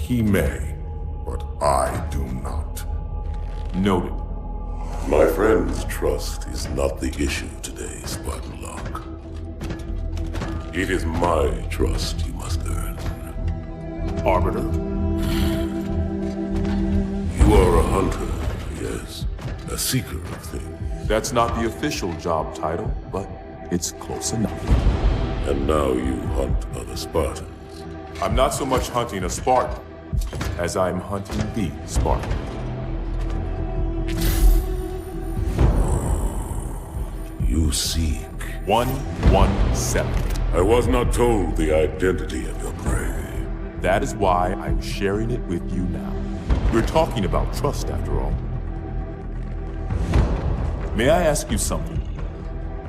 He may, but I do not. Noted. My friend's trust is not the issue today, Spartan Locke. It is my trust you must earn. Arbiter? You are a hunter, yes. A seeker of things. That's not the official job title, but it's close enough. And now you hunt other Spartans. I'm not so much hunting a Spartan, as I'm hunting the Spartan. You seek. 117. I was not told the identity of your prey. That is why I'm sharing it with you now. We're talking about trust, after all. May I ask you something?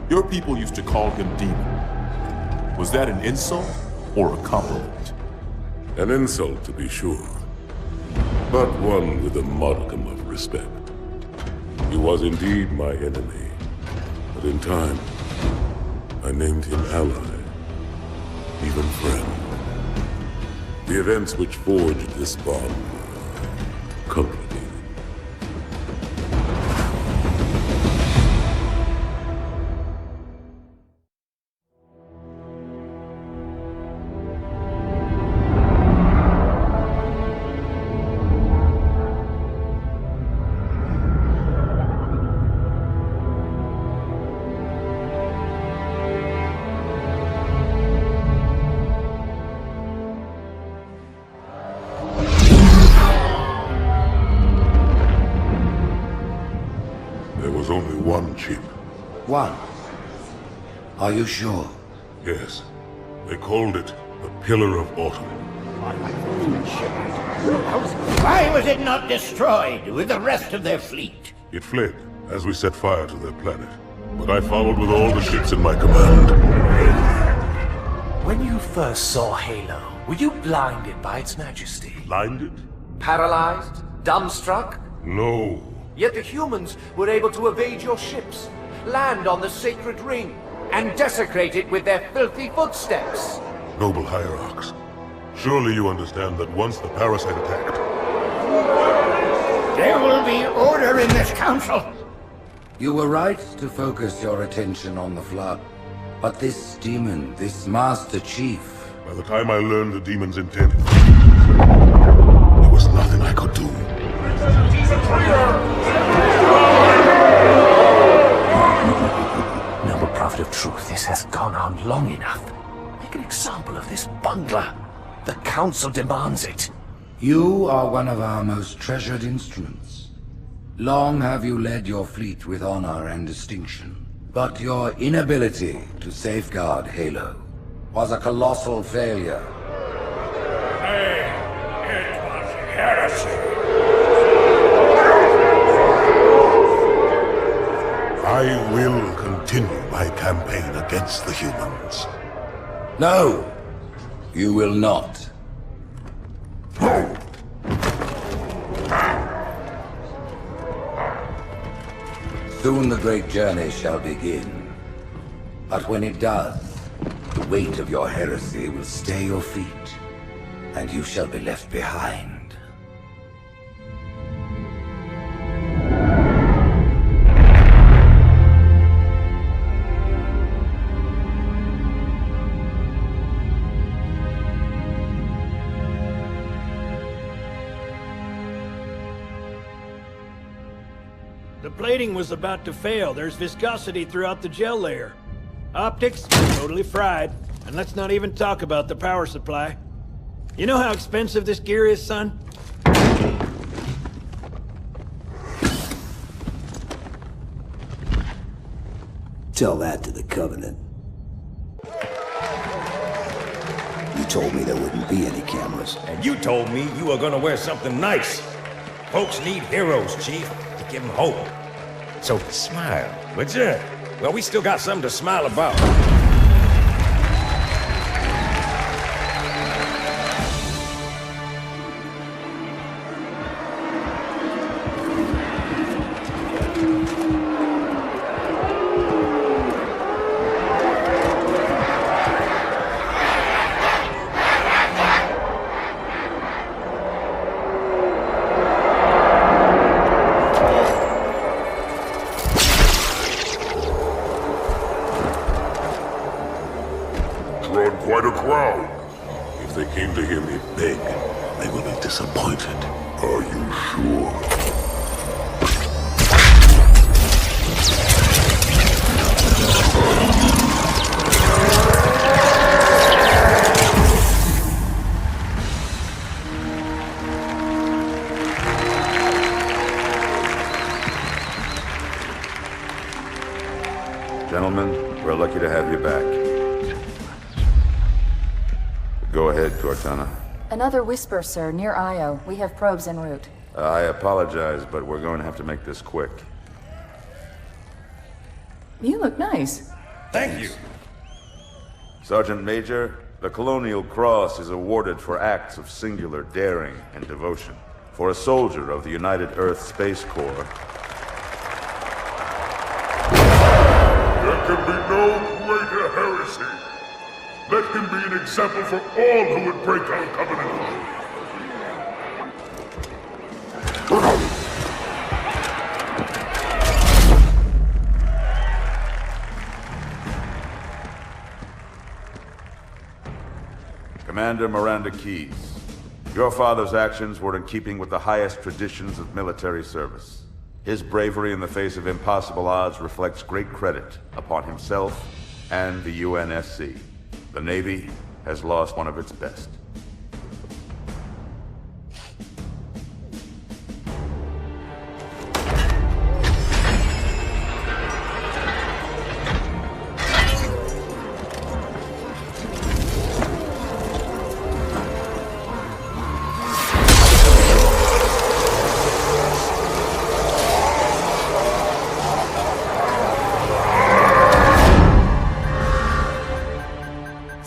Your people used to call him Demon. Was that an insult or a compliment? An insult, to be sure, but one with a modicum of respect. He was indeed my enemy, but in time, I named him ally, even friend. The events which forged this bond were complicated. There was only one chip. One? Are you sure? Yes. They called it the Pillar of Autumn. Why was it not destroyed with the rest of their fleet? It fled as we set fire to their planet. But I followed with all the ships in my command. When you first saw Halo, were you blinded by its majesty? Blinded? Paralyzed? Dumbstruck? No. Yet the humans were able to evade your ships, land on the sacred ring, and desecrate it with their filthy footsteps. Noble hierarchs, surely you understand that once the parasite attacked... There will be order in this council. You were right to focus your attention on the Flood. But this demon, this Master Chief... By the time I learned the demon's intent, there was nothing I could do. Noble prophet of truth, this has gone on long enough. Make an example of this bungler. The council demands it. You are one of our most treasured instruments. Long have you led your fleet with honor and distinction. But your inability to safeguard Halo was a colossal failure. It was heresy. I will continue my campaign against the humans. No, you will not. Soon the great journey shall begin. But when it does, the weight of your heresy will stay your feet, and you shall be left behind. The plating was about to fail. There's viscosity throughout the gel layer. Optics, totally fried. And let's not even talk about the power supply. You know how expensive this gear is, son? Tell that to the Covenant. You told me there wouldn't be any cameras. And you told me you were gonna wear something nice. Folks need heroes, Chief, to give them hope. So smile, would you? Well, we still got something to smile about. quite a crowd. If they came to hear me beg, they will be disappointed. Are you sure? Gentlemen, we're lucky to have you back. Go ahead, Cortana. Another whisper, sir, near Io. We have probes en route. I apologize, but we're going to have to make this quick. You look nice. Thank you. Sergeant Major, the Colonial Cross is awarded for acts of singular daring and devotion. For a soldier of the United Earth Space Corps, there can be no greater heresy. Let him be an example for all who would break our covenant. Commander Miranda Keyes, your father's actions were in keeping with the highest traditions of military service. His bravery in the face of impossible odds reflects great credit upon himself and the UNSC. The Navy has lost one of its best.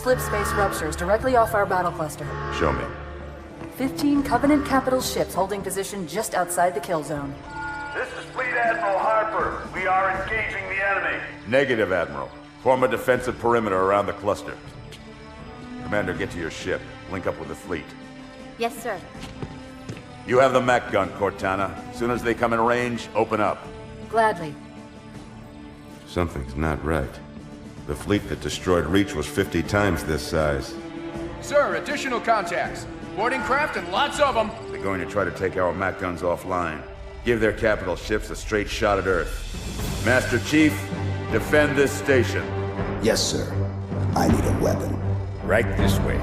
Slip space ruptures directly off our battle cluster. Show me. 15 Covenant capital ships holding position just outside the kill zone. This is Fleet Admiral Harper. We are engaging the enemy. Negative, Admiral. Form a defensive perimeter around the cluster. Commander, get to your ship. Link up with the fleet. Yes, sir. You have the mech gun, Cortana. As soon as they come in range, open up. Gladly. Something's not right. The fleet that destroyed Reach was 50 times this size. Sir, additional contacts. Boarding craft and lots of them. They're going to try to take our mech guns offline. Give their capital ships a straight shot at Earth. Master Chief, defend this station. Yes, sir. I need a weapon. Right this way.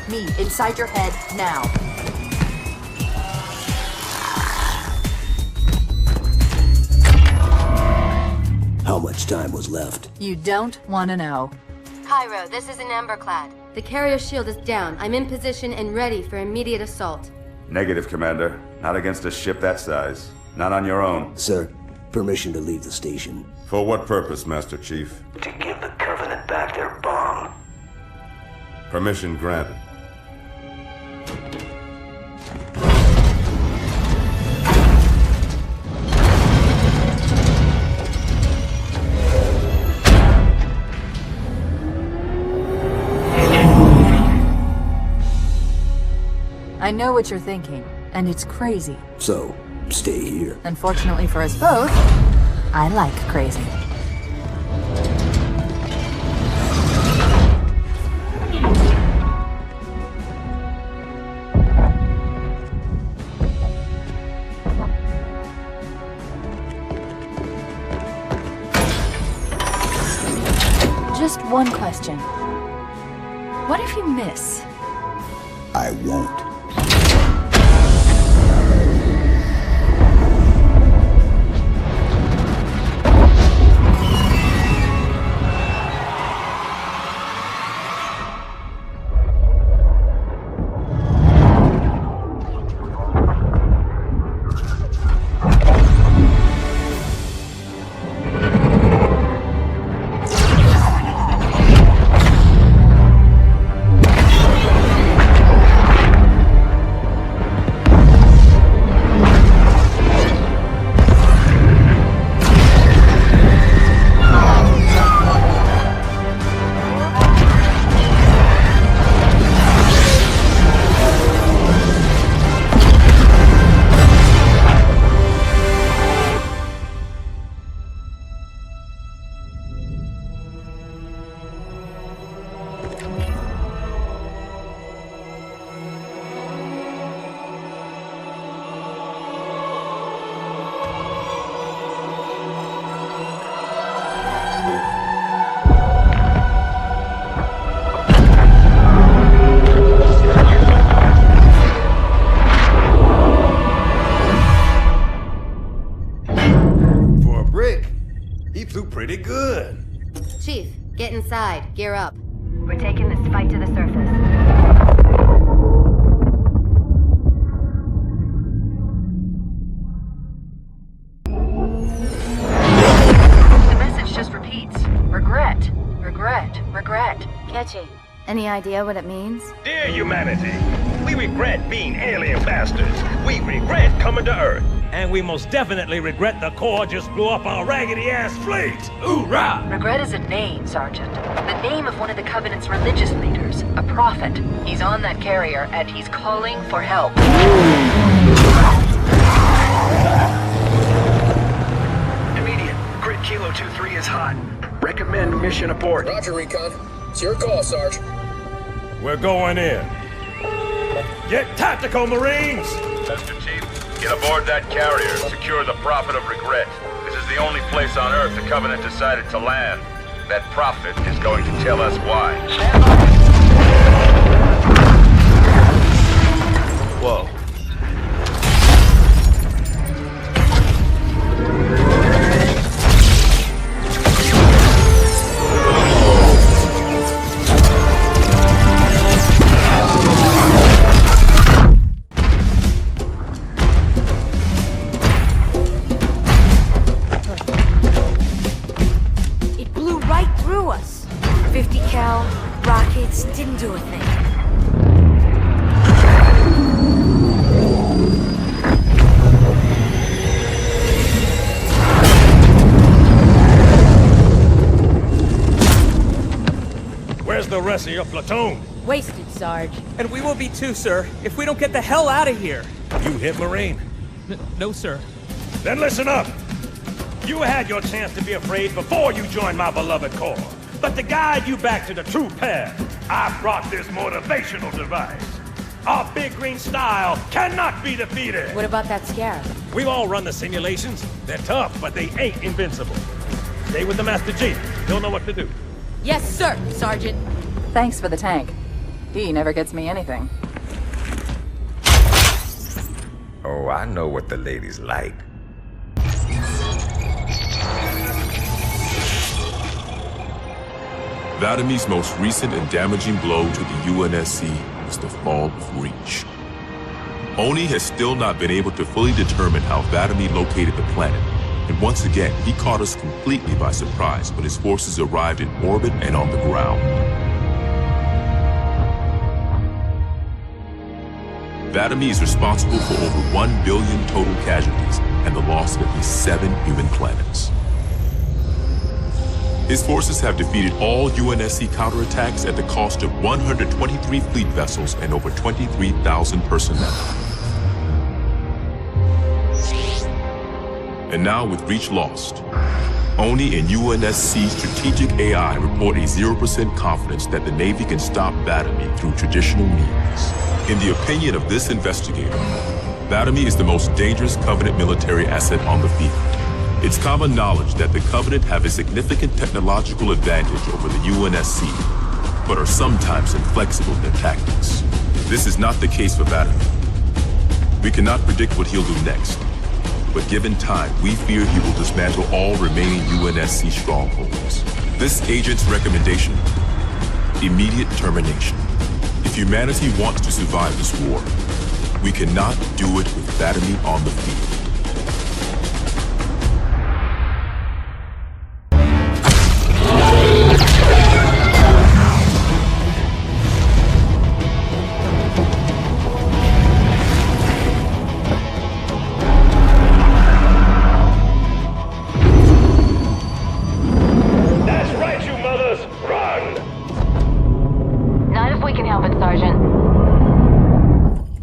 Me, inside your head, now. How much time was left? You don't want to know. Cairo, this is an Emberclad. The carrier shield is down. I'm in position and ready for immediate assault. Negative, Commander. Not against a ship that size. Not on your own. Sir, permission to leave the station. For what purpose, Master Chief? To give the Covenant back their bomb. Permission granted. I know what you're thinking, and it's crazy. So, stay here. Unfortunately for us both, I like crazy. Just one question. What if you miss? I won't. good. Chief, get inside. Gear up. We're taking this fight to the surface. The message just repeats. Regret. Regret. Regret. Catchy. Any idea what it means? Dear humanity, we regret being alien bastards. We regret coming to Earth. And we most definitely regret the Corps just blew up our raggedy-ass fleet. Hoorah! Regret is a name, Sergeant. The name of one of the Covenant's religious leaders. A prophet. He's on that carrier, and he's calling for help. Immediate. Grid Kilo 2-3 is hot. Recommend mission abort. Roger, Recon. It's your call, Sarge. We're going in. Get tactical, Marines! Mr. Chief, get aboard that carrier and secure the Prophet of Regret. This is the only place on Earth the Covenant decided to land. That Prophet is going to tell us why. Whoa. Rockets didn't do a thing. Where's the rest of your platoon? Wasted, Sarge. And we will be too, sir, if we don't get the hell out of here. You hit Marine? No, sir. Then listen up. You had your chance to be afraid before you joined my beloved Corps. But to guide you back to the true path, I brought this motivational device. Our big green style cannot be defeated. What about that scarab? We've all run the simulations. They're tough, but they ain't invincible. Stay with the Master Chief. He'll know what to do. Yes, sir, Sergeant. Thanks for the tank. He never gets me anything. Oh, I know what the ladies like. Vadamy's most recent and damaging blow to the UNSC was the fall of Reach. Oni has still not been able to fully determine how Vadamy located the planet, and once again, he caught us completely by surprise when his forces arrived in orbit and on the ground. Vadamy is responsible for over 1 billion total casualties and the loss of at least 7 human planets. His forces have defeated all UNSC counterattacks at the cost of 123 fleet vessels and over 23,000 personnel. And now with Reach lost, Oni and UNSC strategic AI report a 0% confidence that the Navy can stop Vadamy through traditional means. In the opinion of this investigator, Vadamy is the most dangerous Covenant military asset on the field. It's common knowledge that the Covenant have a significant technological advantage over the UNSC, but are sometimes inflexible in their tactics. This is not the case for Vadamy. We cannot predict what he'll do next, but given time, we fear he will dismantle all remaining UNSC strongholds. This agent's recommendation: immediate termination. If humanity wants to survive this war, we cannot do it with Vadamy on the field.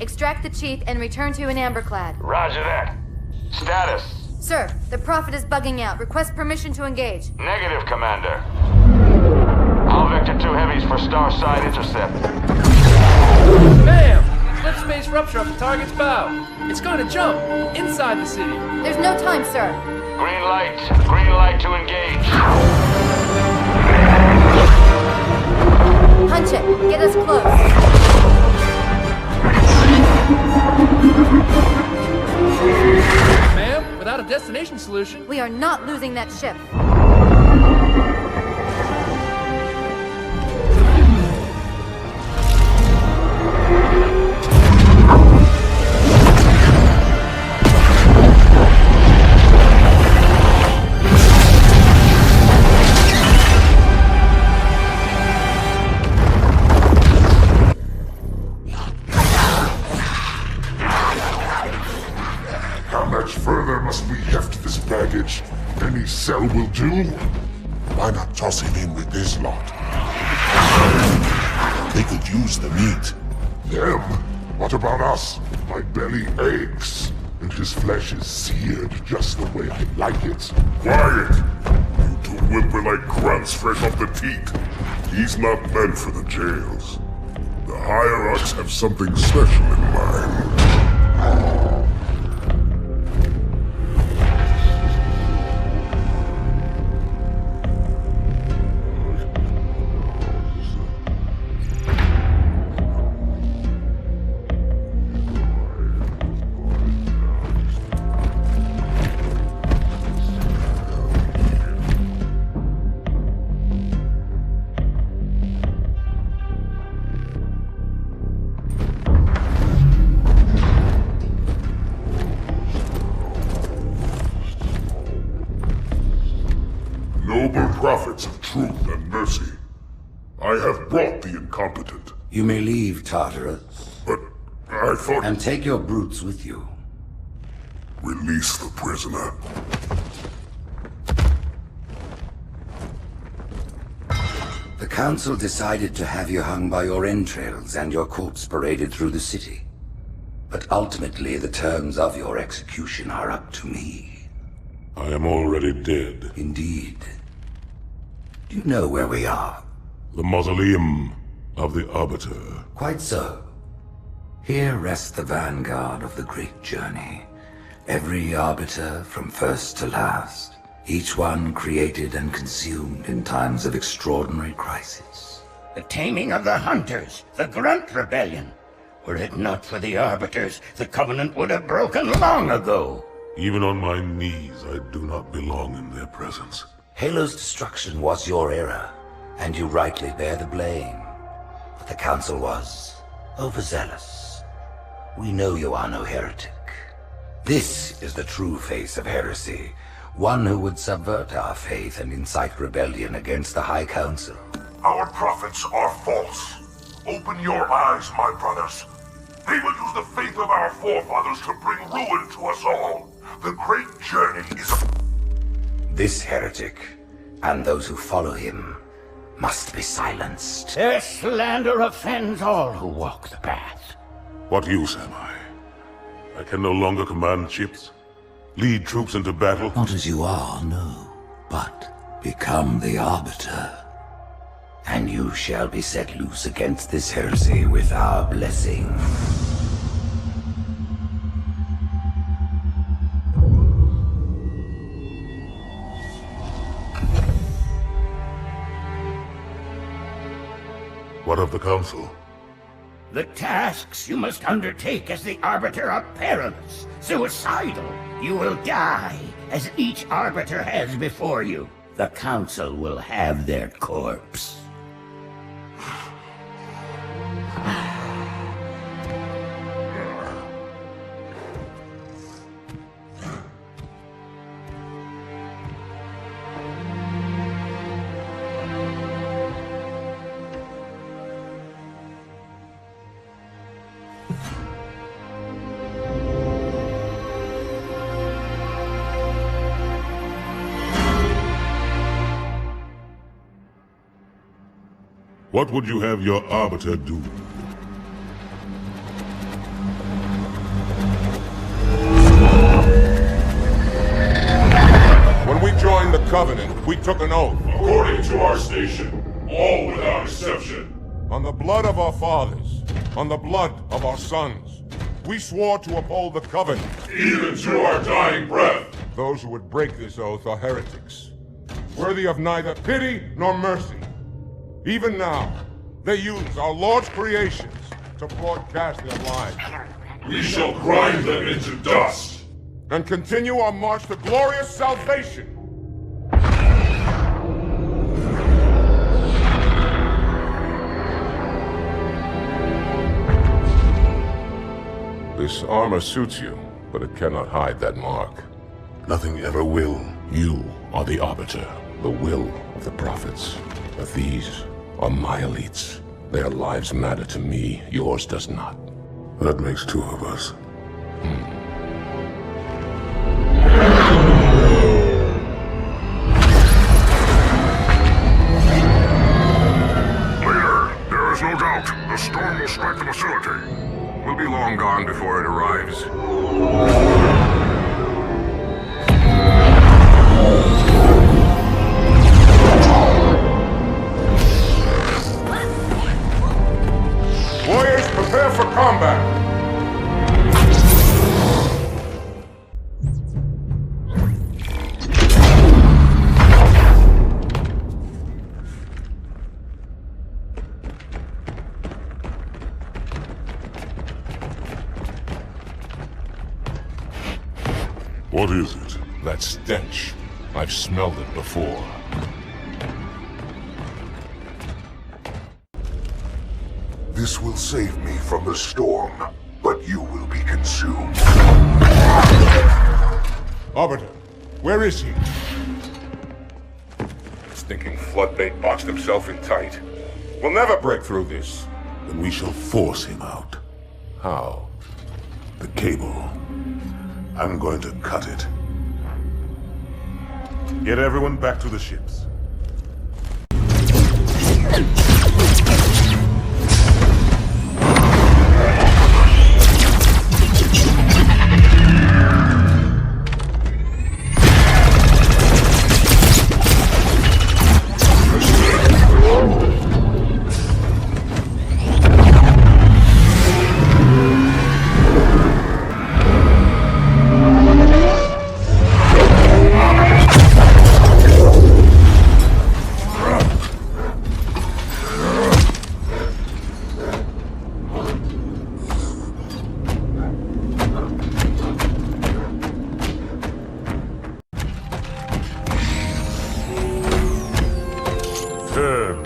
Extract the Chief and return to an amberclad. Roger that. Status? Sir, the Prophet is bugging out. Request permission to engage. Negative, Commander. All Vector 2 heavies for Starside intercept. Bam! Slip space rupture off the target's bow. It's going to jump inside the city. There's no time, sir. Green light. Green light to engage. Punch it. Get us close. Ma'am, without a destination solution... We are not losing that ship. must we heft this baggage? Any cell will do? Why not toss him in with this lot? They could use the meat. Them? What about us? My belly aches, and his flesh is seared just the way I like it. Quiet! You two whimper-like grunts fresh off the teat. He's not meant for the jails. The hierarchs have something special in mind. Noble prophets of truth and mercy, I have brought the incompetent. You may leave, Tartarus. But I thought... And take your brutes with you. Release the prisoner. The Council decided to have you hung by your entrails and your corpse paraded through the city. But ultimately, the terms of your execution are up to me. I am already dead. Indeed. Do you know where we are? The mausoleum of the Arbiter. Quite so. Here rests the vanguard of the great journey. Every Arbiter from first to last. Each one created and consumed in times of extraordinary crisis. The taming of the Hunters, the Grunt Rebellion. Were it not for the Arbiters, the Covenant would have broken long ago. Even on my knees, I do not belong in their presence. Halo's destruction was your error, and you rightly bear the blame. But the Council was overzealous. We know you are no heretic. This is the true face of heresy, one who would subvert our faith and incite rebellion against the High Council. Our prophets are false. Open your eyes, my brothers. They will use the faith of our forefathers to bring ruin to us all. The great journey is a... This heretic, and those who follow him, must be silenced. Their slander offends all who walk the path. What use am I? I can no longer command ships, lead troops into battle. Not as you are, no, but become the Arbiter. And you shall be set loose against this heresy with our blessing. What of the Council? The tasks you must undertake as the Arbiter are perilous, suicidal. You will die, as each Arbiter has before you. The Council will have their corpse. What would you have your Arbiter do? When we joined the Covenant, we took an oath. According to our station, all without exception. On the blood of our fathers, on the blood of our sons, we swore to uphold the Covenant. Even to our dying breath. Those who would break this oath are heretics, worthy of neither pity nor mercy. Even now, they use our Lord's creations to broadcast their lies. We shall grind them into dust. And continue our march to glorious salvation. This armor suits you, but it cannot hide that mark. Nothing ever will. You are the Arbiter, the will of the prophets. But these are my elites. Their lives matter to me, yours does not. That makes two of us. strike the facility. We'll be long gone before it arrives. Warriors, prepare for combat! What is it? That stench. I've smelled it before. This will save me from the storm, but you will be consumed. Arbiter, where is he? Stinking floodbait boxed himself in tight. We'll never break through this. Then we shall force him out. How? The cable. I'm going to cut it. Get everyone back to the ships.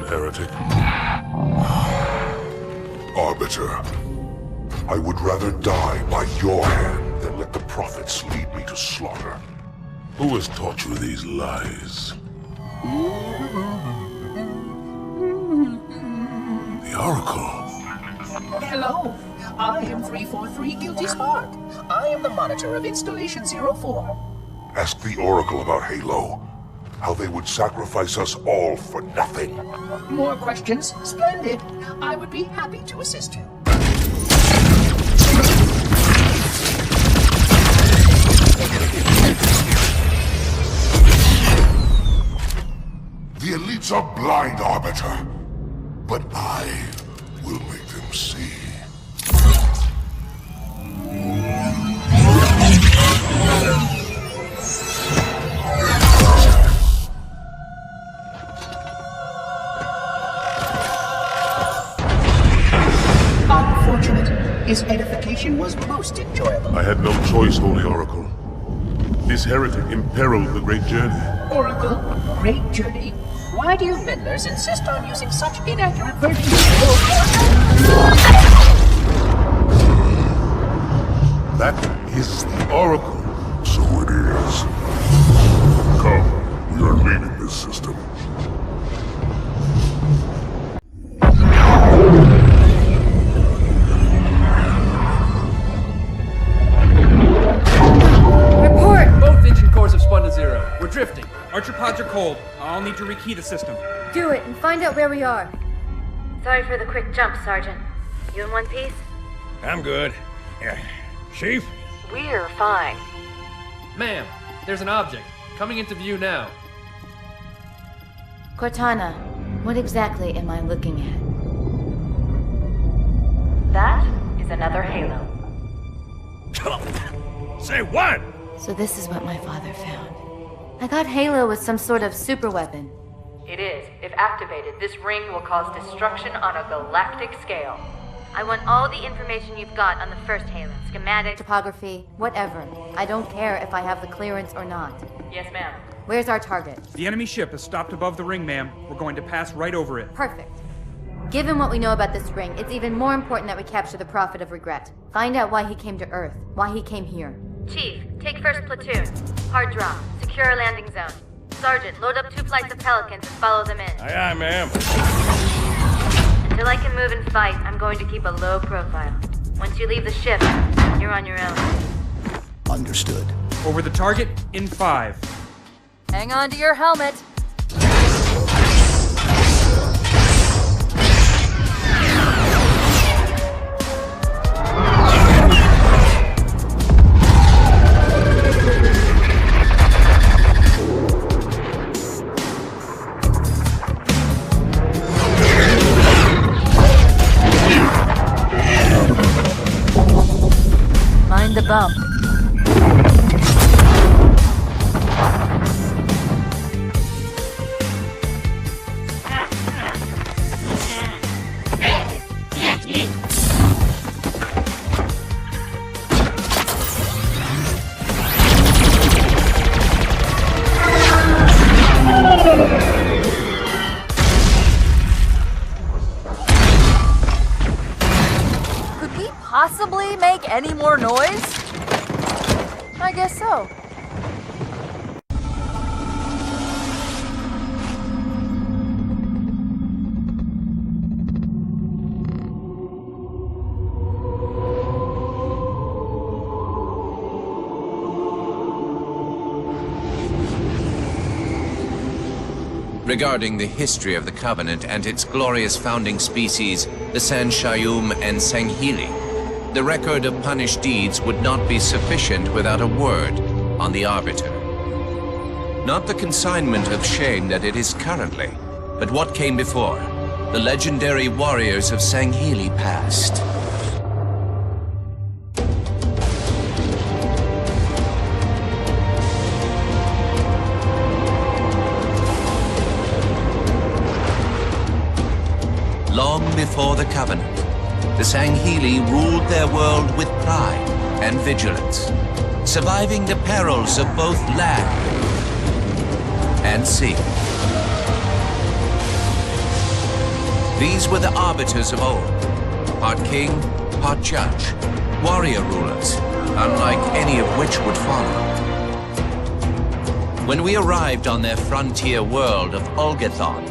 Heretic. Arbiter, I would rather die by your hand than let the prophets lead me to slaughter. Who has taught you these lies? The Oracle. Hello, I am 343 Guilty Spark. I am the monitor of Installation 04. Ask the Oracle about Halo. How they would sacrifice us all for nothing. More questions? Splendid. I would be happy to assist you. The elites are blind, Arbiter. But I will make them see. His edification was most enjoyable. I had no choice, Holy Oracle. This heretic imperiled the great journey. Oracle, great journey? Why do you meddlers insist on using such inaccurate versions That is the Oracle. So it is. Come, we are leaving this system. We're drifting. Archer pods are cold. I'll need to rekey the system. Do it and find out where we are. Sorry for the quick jump, Sergeant. You in one piece? I'm good. Chief? We're fine. Ma'am, there's an object. Coming into view now. Cortana, what exactly am I looking at? That is another Halo. Say what? So this is what my father found. I thought Halo was some sort of super weapon. It is. If activated, this ring will cause destruction on a galactic scale. I want all the information you've got on the first Halo. Schematic, topography, whatever. I don't care if I have the clearance or not. Yes, ma'am. Where's our target? The enemy ship is stopped above the ring, ma'am. We're going to pass right over it. Perfect. Given what we know about this ring, it's even more important that we capture the Prophet of Regret. Find out why he came to Earth, why he came here. Chief, take first platoon. Hard drop. Secure our landing zone. Sergeant, load up 2 flights of Pelicans and follow them in. Aye, aye, ma'am. Until I can move and fight, I'm going to keep a low profile. Once you leave the ship, you're on your own. Understood. Over the target in 5. Hang on to your helmet. bump. Possibly make any more noise? I guess so. Regarding the history of the Covenant and its glorious founding species, the Sanshayum and Sanghili, the record of punished deeds would not be sufficient without a word on the Arbiter. Not the consignment of shame that it is currently, but what came before, the legendary warriors of Sanghili past. Long before the Covenant, the Sanghili ruled their world with pride and vigilance, surviving the perils of both land and sea. These were the arbiters of old, part king, part judge, warrior rulers, unlike any of which would follow. When we arrived on their frontier world of Olgathon,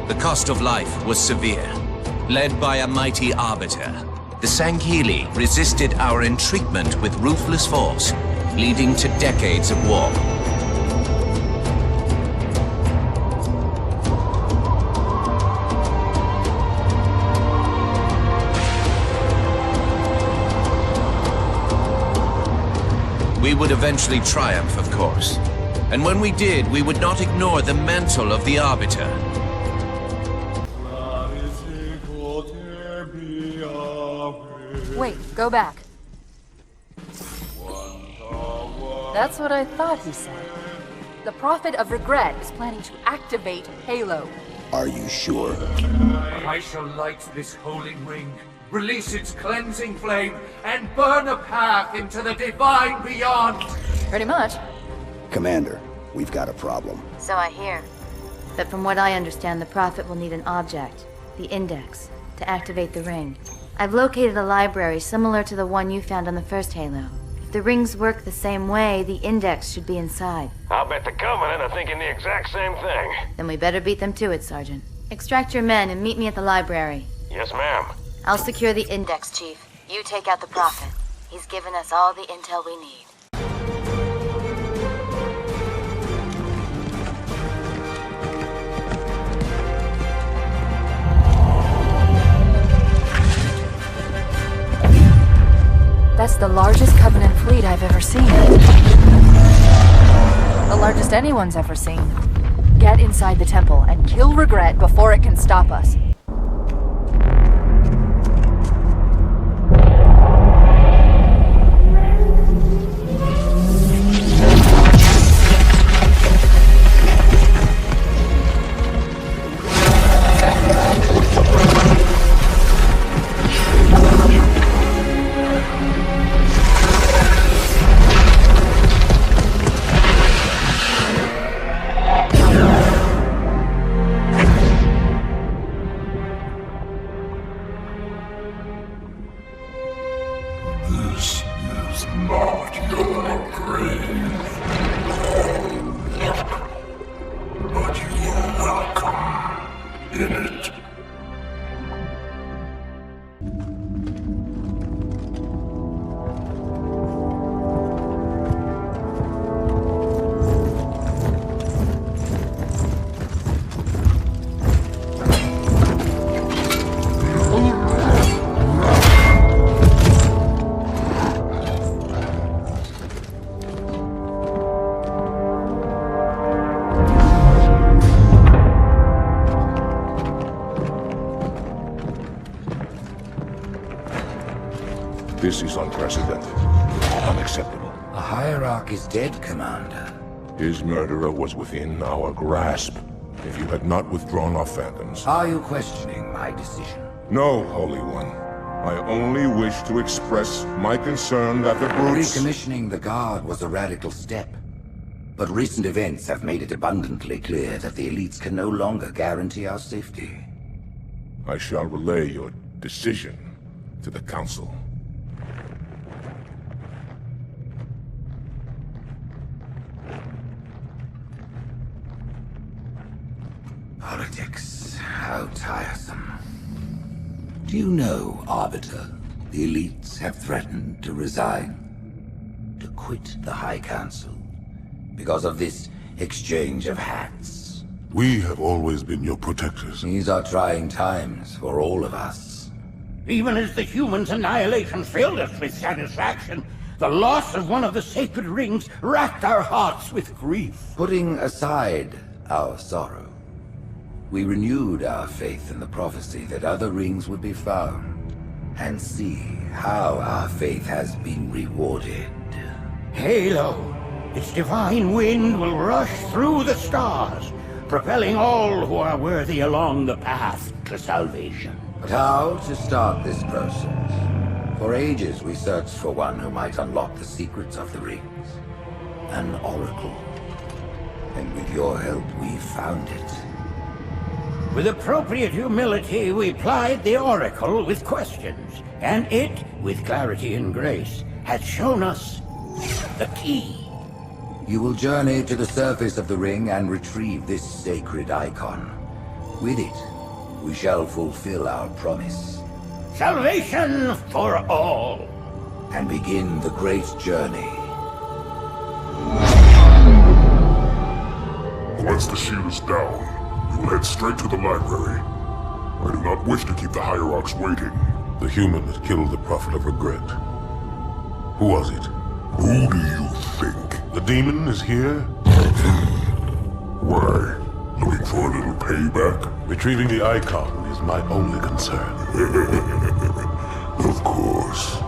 the cost of life was severe. Led by a mighty arbiter, the Sanghili resisted our entreatment with ruthless force, leading to decades of war. We would eventually triumph, of course. And when we did, we would not ignore the mantle of the Arbiter. Wait, go back. That's what I thought he said. The Prophet of Regret is planning to activate Halo. Are you sure? I shall light this holy ring, release its cleansing flame, and burn a path into the divine beyond. Pretty much. Commander, we've got a problem. So I hear. But from what I understand, the Prophet will need an object, the Index, to activate the ring. I've located a library similar to the one you found on the first Halo. If the rings work the same way, the Index should be inside. I'll bet the Covenant are thinking the exact same thing. Then we better beat them to it, Sergeant. Extract your men and meet me at the library. Yes, ma'am. I'll secure the Index, Chief. You take out the Prophet. He's given us all the intel we need. That's the largest Covenant fleet I've ever seen. The largest anyone's ever seen. Get inside the temple and kill Regret before it can stop us. This is not your grave. But you are welcome in it. This is unprecedented. Unacceptable. A hierarch is dead, Commander. His murderer was within our grasp. If you had not withdrawn our phantoms... Are you questioning my decision? No, Holy One. I only wish to express my concern that the brutes... Recommissioning the Guard was a radical step. But recent events have made it abundantly clear that the elites can no longer guarantee our safety. I shall relay your decision to the Council. Politics, how tiresome. Do you know, Arbiter, the elites have threatened to resign, to quit the High Council, because of this exchange of hats? We have always been your protectors. These are trying times for all of us. Even as the humans' annihilation filled us with satisfaction, the loss of one of the sacred rings racked our hearts with grief. Putting aside our sorrow, we renewed our faith in the prophecy that other rings would be found, and see how our faith has been rewarded. Halo, its divine wind will rush through the stars, propelling all who are worthy along the path to salvation. But how to start this process? For ages we searched for one who might unlock the secrets of the rings. An oracle. And with your help, we found it. With appropriate humility, we plied the Oracle with questions, and it, with clarity and grace, has shown us the key. You will journey to the surface of the ring and retrieve this sacred icon. With it, we shall fulfill our promise. Salvation for all. And begin the great journey. Once the shield is down, we will head straight to the library. I do not wish to keep the hierarchs waiting. The human that killed the Prophet of Regret. Who was it? Who do you think? The demon is here? Why? Looking for a little payback? Retrieving the icon is my only concern. Of course.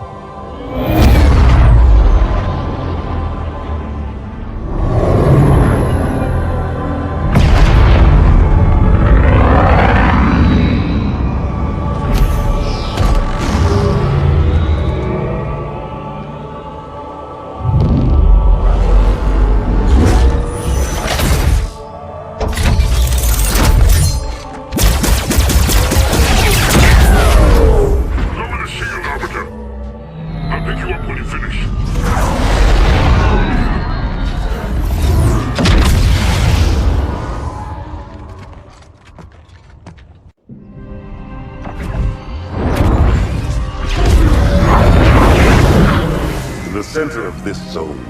This zone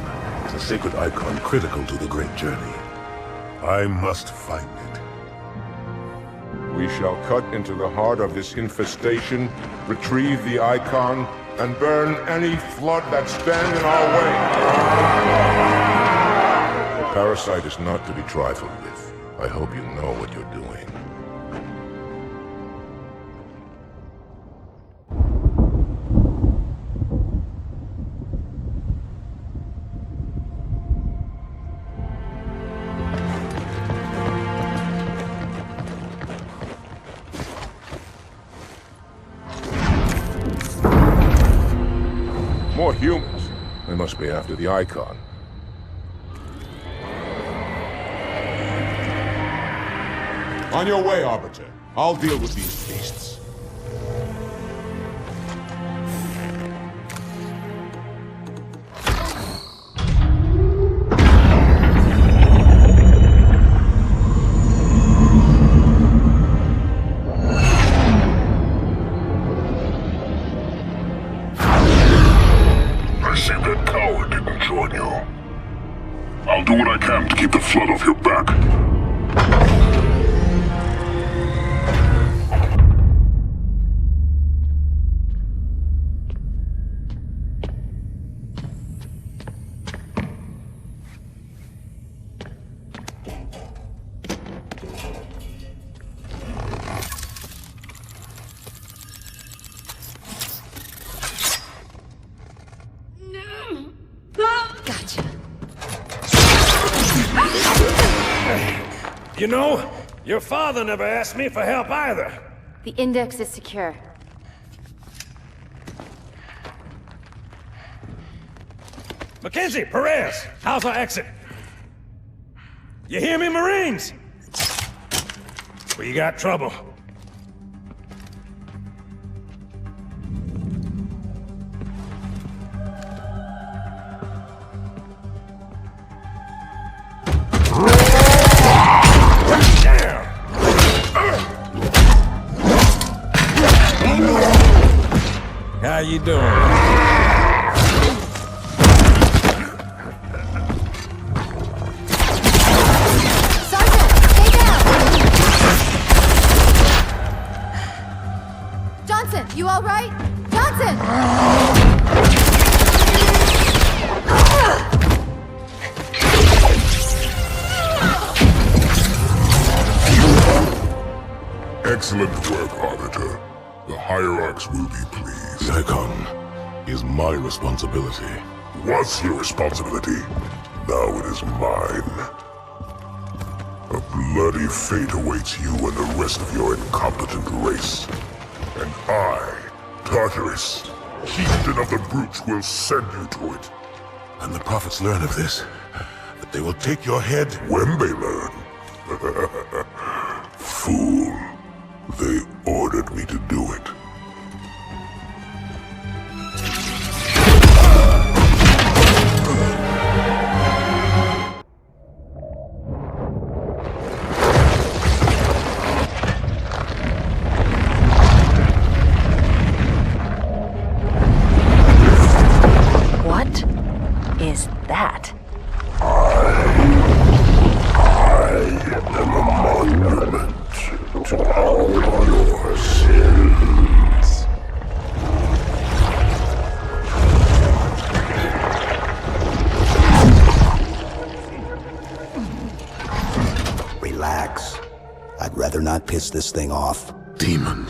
is a sacred icon critical to the great journey. I must find it. We shall cut into the heart of this infestation, retrieve the icon, and burn any flood that stand in our way. The parasite is not to be trifled with. I hope you know what you're doing. More humans. They must be after the icon. On your way, Arbiter. I'll deal with these beasts. I'll do what I can to keep the flood off your back. You know, your father never asked me for help either. The index is secure. Mackenzie, Perez, how's our exit? You hear me, Marines? We got trouble. How you doing? You all right? Johnson! Excellent work, Arbiter. The Hierarchs will be pleased. The Icon is my responsibility. Was your responsibility. Now it is mine. A bloody fate awaits you and the rest of your incompetent race. And I, Tartarus, chieftain of the brutes, will send you to it. And the prophets learn of this, that they will take your head when they learn. Fool. They ordered me to do it. Piss this thing off. Demon.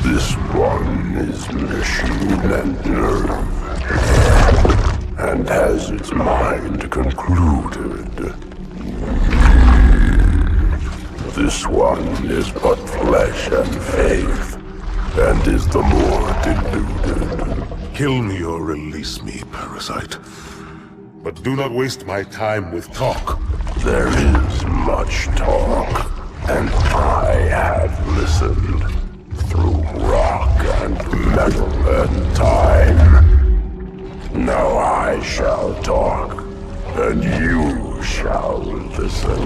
This one is machine and nerve, and has its mind concluded. This one is but flesh and faith, and is the more deluded. Kill me or release me, parasite. But do not waste my time with talk. There is much talk, and I have listened through rock and metal and time. Now I shall talk, and you shall listen.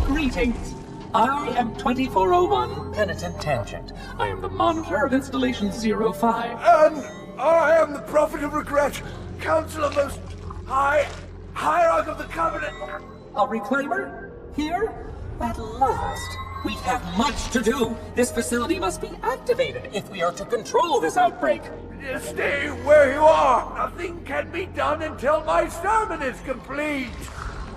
Greetings. I am 2401 Penitent Tangent. I am the monitor of Installation 05. And I am the Prophet of Regret, Counselor Most Hierarch of the Covenant. A reclaimer? Here? At last. We have much to do. This facility must be activated if we are to control this outbreak. Stay where you are. Nothing can be done until my sermon is complete.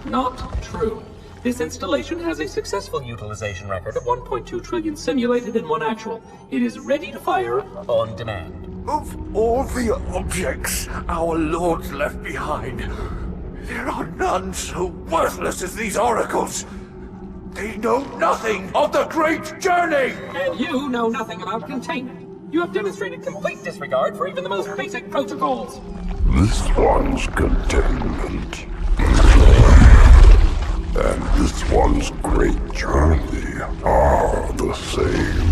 Not true. This installation has a successful utilization record of 1.2 trillion simulated and 1 actual. It is ready to fire on demand. Of all the objects our lords left behind, there are none so worthless as these oracles. They know nothing of the great journey! And you know nothing about containment. You have demonstrated complete disregard for even the most basic protocols. This one's containment. And this one's great journey are the same.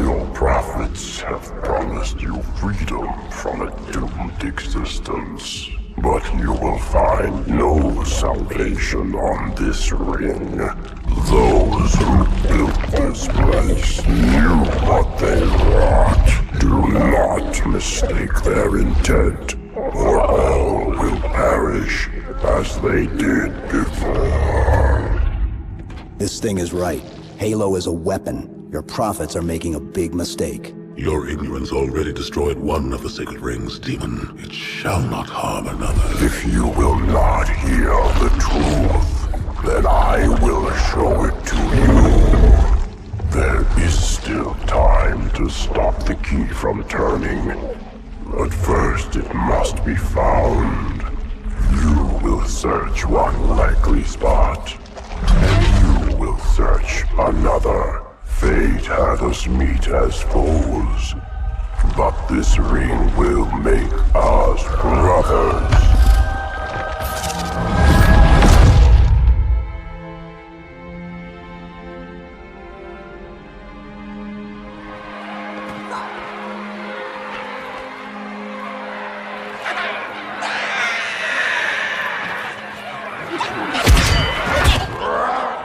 Your prophets have promised you freedom from a doomed existence. But you will find no salvation on this ring. Those who built this place knew what they wrought. Do not mistake their intent, or all will perish as they did before. This thing is right. Halo is a weapon. Your prophets are making a big mistake. Your ignorance already destroyed one of the sacred rings, demon. It shall not harm another. If you will not hear the truth, then I will show it to you. There is still time to stop the key from turning. But first it must be found. You will search one likely spot, and you will search another. Fate had us meet as foes, but this ring will make us brothers.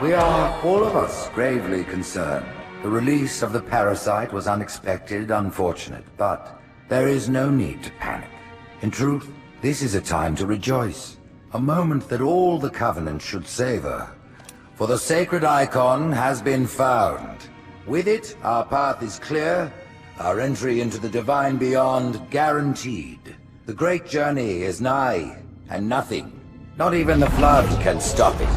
We are, all of us, gravely concerned. The release of the parasite was unexpected, unfortunate, but there is no need to panic. In truth, this is a time to rejoice. A moment that all the Covenant should savor. For the sacred icon has been found. With it, our path is clear, our entry into the divine beyond guaranteed. The great journey is nigh, and nothing, not even the flood, can stop it.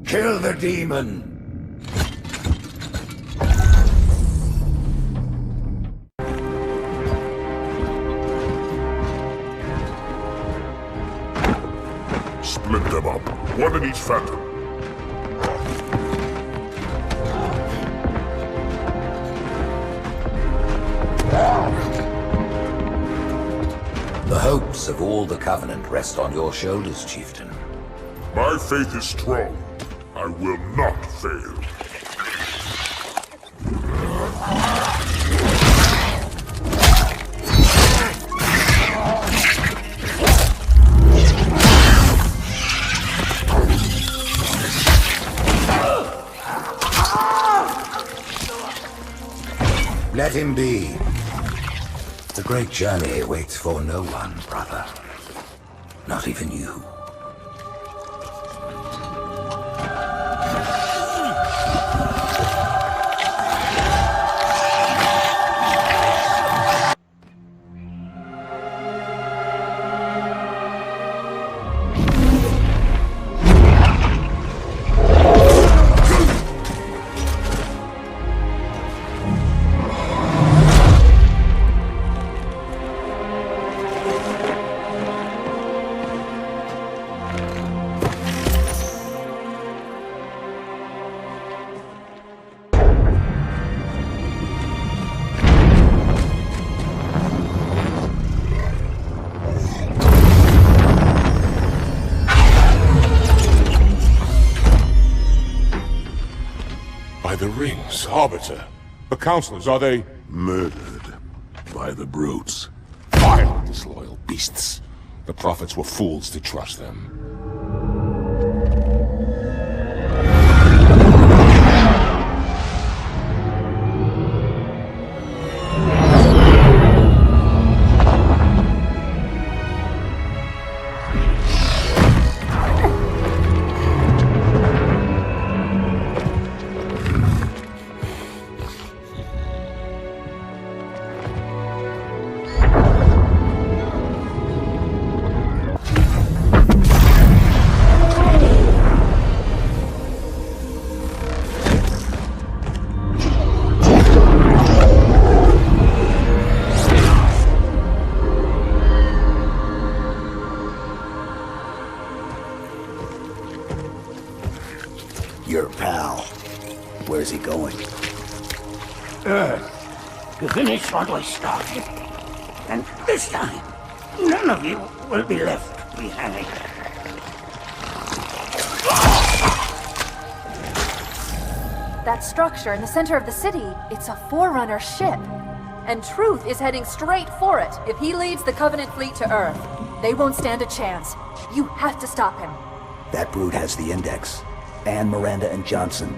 Kill the demon! Split them up, one in each phantom. The hopes of all the Covenant rest on your shoulders, Chieftain. My faith is strong. I will not fail. Let him be. The great journey waits for no one, brother. Not even you. The rings, Arbiter. The counselors, are they... Murdered by the brutes. Vile, disloyal beasts. The prophets were fools to trust them. Your pal. Where's he going? Earth, to finish what I started. And this time, none of you will be left behind. That structure in the center of the city, it's a Forerunner ship. And Truth is heading straight for it. If he leads the Covenant fleet to Earth, they won't stand a chance. You have to stop him. That brute has the Index. And Miranda and Johnson.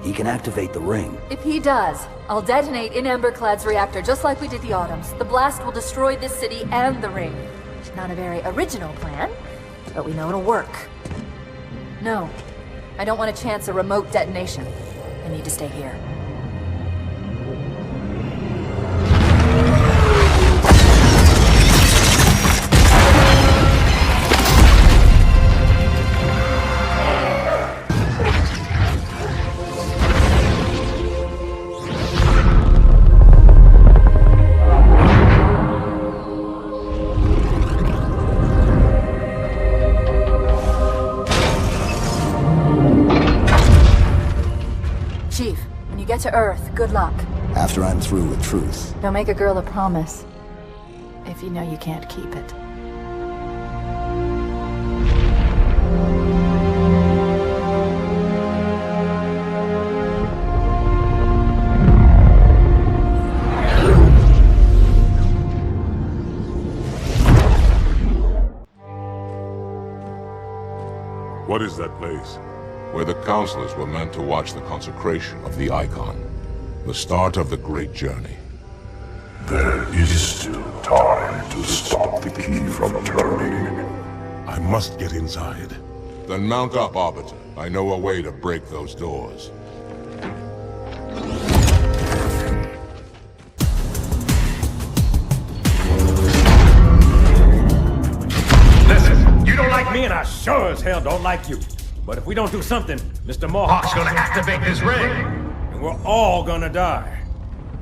He can activate the ring. If he does, I'll detonate in Emberclad's reactor just like we did the Autumns. The blast will destroy this city and the ring. Not a very original plan, but we know it'll work. No, I don't want to chance a remote detonation. I need to stay here. to Earth, good luck. After I'm through with truth. Don't make a girl a promise if you know you can't keep it. What is that place? Where the counselors were meant to watch the consecration of the icon. The start of the great journey. There is still time to stop the key from turning. I must get inside. Then mount up, Arbiter. I know a way to break those doors. Listen, you don't like me and I sure as hell don't like you. But if we don't do something, Mr. Mohawk's gonna activate this ring. And we're all gonna die.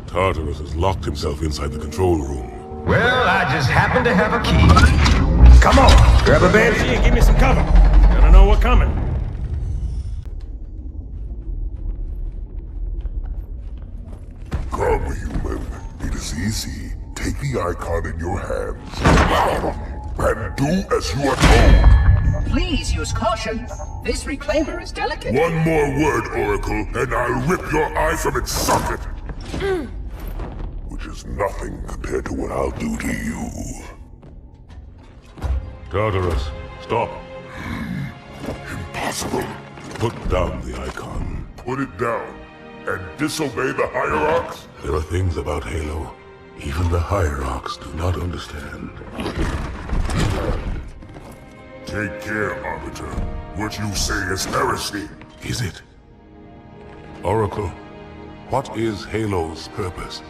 Tartarus has locked himself inside the control room. Well, I just happen to have a key. Come on, grab a banshee and give me some cover. Gonna know we're coming. Come, human. It is easy. Take the icon in your hands. And do as you are told. Please use caution. This reclaimer is delicate. One more word, Oracle, and I'll rip your eye from its socket. Which is nothing compared to what I'll do to you. Tartarus, stop. Impossible. Put down the icon. Put it down and disobey the Hierarchs? There are things about Halo even the Hierarchs do not understand. Take care, Arbiter. What you say is heresy. Is it? Oracle, what is Halo's purpose?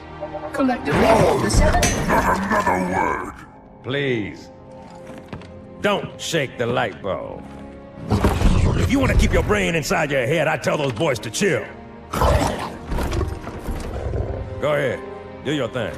Collectively, the seven... Not another word! Please. Don't shake the light bulb. If you want to keep your brain inside your head, I tell those boys to chill. Go ahead. Do your thing.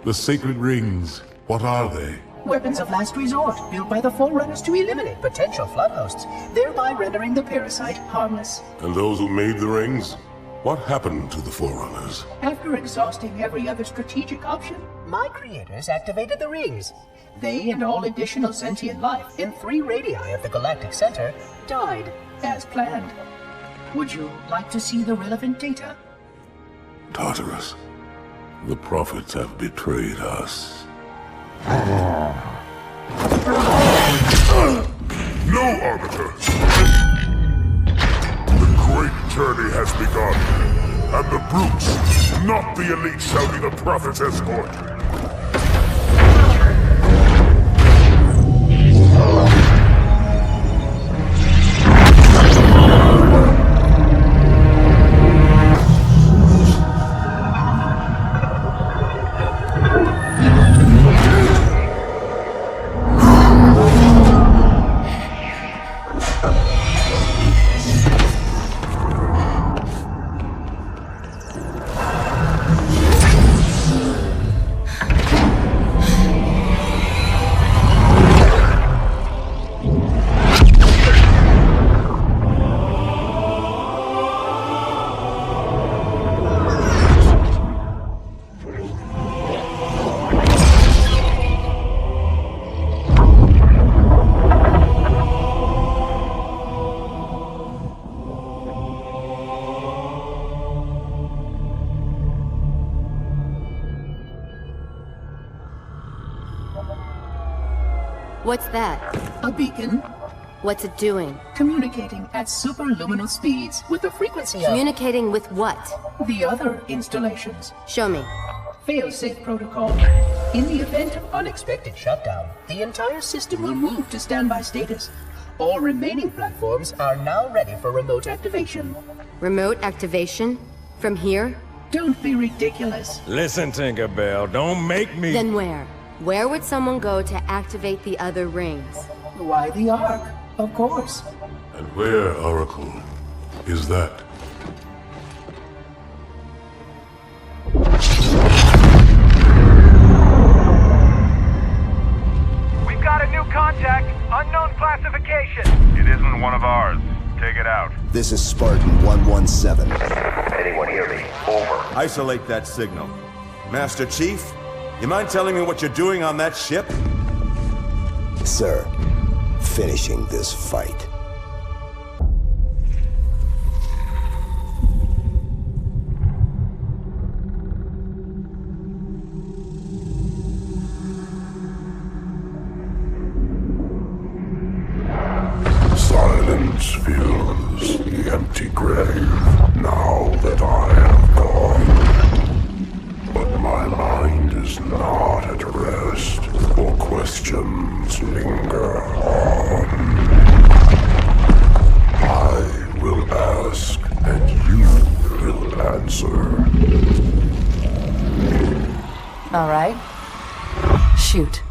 The sacred rings, what are they? Weapons of last resort, built by the Forerunners to eliminate potential flood hosts, thereby rendering the parasite harmless. And those who made the rings? What happened to the Forerunners? After exhausting every other strategic option, my creators activated the rings. They and all additional sentient life in 3 radii of the galactic center died, as planned. Would you like to see the relevant data? Tartarus, the prophets have betrayed us. No, Arbiter! The great journey has begun, and the brutes, not the elite, shall be the prophet's escort. What's that? A beacon. What's it doing? Communicating at superluminal speeds with the frequency of... Communicating with what? The other installations. Show me. Fail-safe protocol. In the event of unexpected shutdown, the entire system will move to standby status. All remaining platforms are now ready for remote activation. Remote activation? From here? Don't be ridiculous. Listen, Tinkerbell, don't make me... Then where? Where would someone go to activate the other rings? Why the Ark? Of course. And where, Oracle, is that? We've got a new contact, unknown classification. It isn't one of ours. Take it out. This is Spartan 117. Anyone hear me? Over. Isolate that signal. Master Chief, you mind telling me what you're doing on that ship? Sir, finishing this fight. Silence fills the empty grave now that I have gone. But my mind is not at rest, for questions linger on. I will ask, and you will answer. All right. Shoot.